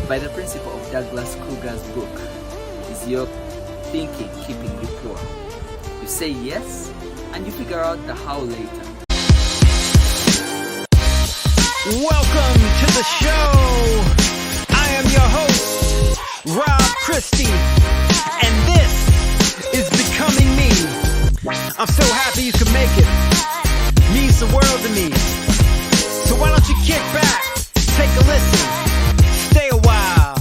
by the principle of Douglas Kruger's book, is your thinking keeping you poor? You say yes, and you figure out the how later. Welcome to the show. I am your host, Rob Christie, and this is Becoming Me. I'm so happy you could make it. Means the world to me. So why don't you kick back, take a listen, stay a while.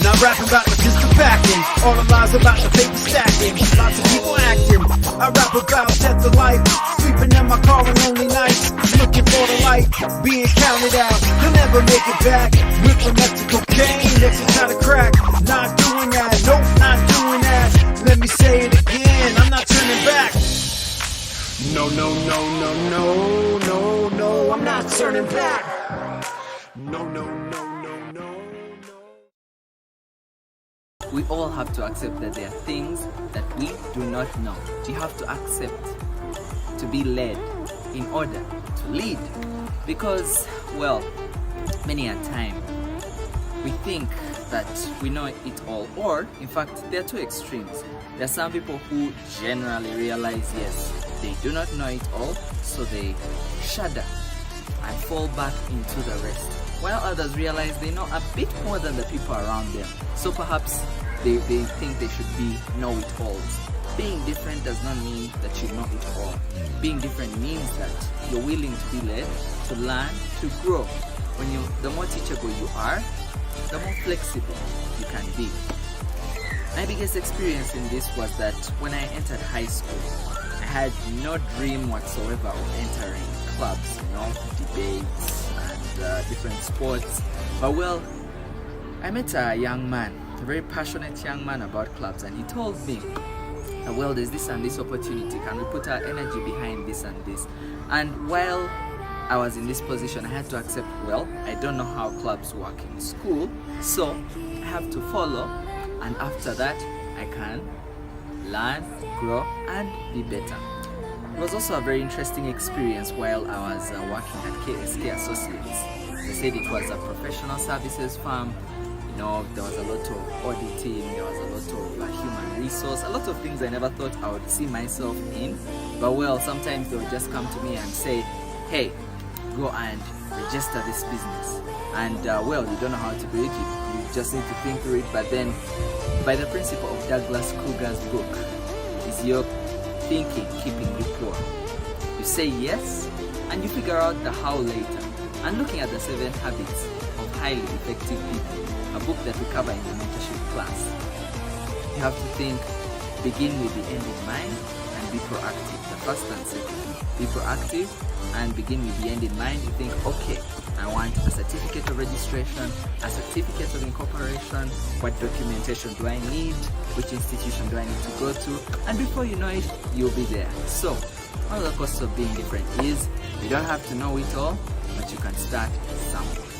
Not rapping about the pistol backing, all the lies about the paper stacking. Lots of people acting. I rap about death of life, sleeping in my car on lonely nights, looking for the light, being counted out. You'll never make it back. With the Mexico cocaine, next to try to crack. Not doing that, nope, not doing that. Let me say it again, I'm not turning back. No, no, no, no, no, no, no, I'm not turning back. No, no, no, no, no, no. We all have to accept that there are things that we do not know. You have to accept to be led in order to lead. Because, well, many a time we think that we know it all, or in fact there are two extremes. There are some people who generally realize yes, they do not know it all, so they shudder and fall back into the rest, while others realize they know a bit more than the people around them, so perhaps they think they should be know-it-alls. Being different does not mean that you know it all. Being different means that you're willing to be led, to learn, to grow. The more teachable you are, the more flexible you can be. My biggest experience in this was that when I entered high school, I had no dream whatsoever of entering clubs, debates and different sports. But well, I met a young man, a very passionate young man about clubs, and he told me, well, there's this and this opportunity, can we put our energy behind this and this? And while I was in this position, I had to accept, well, I don't know how clubs work in school, so I have to follow, and after that I can learn, grow and be better. It was also a very interesting experience while I was working at KSK Associates. They said it was a professional services firm. There was a lot of auditing, there was a lot of human resource, a lot of things I never thought I would see myself in. But well, sometimes they would just come to me and say, hey, go and register this business. And well, you don't know how to do it, you just need to think through it. But then, by the principle of Douglas Kruger's book, is your thinking keeping you poor? You say yes, and you figure out the how later. And looking at the 7 habits of highly effective people, a book that we cover in the mentorship class, you have to think, begin with the end in mind and be proactive. The first and second, be proactive and begin with the end in mind. You think, okay, I want a certificate of registration, a certificate of incorporation, what documentation do I need, which institution do I need to go to, and before you know it, you'll be there. So, one of the costs of being different is you don't have to know it all, but you can start somewhere.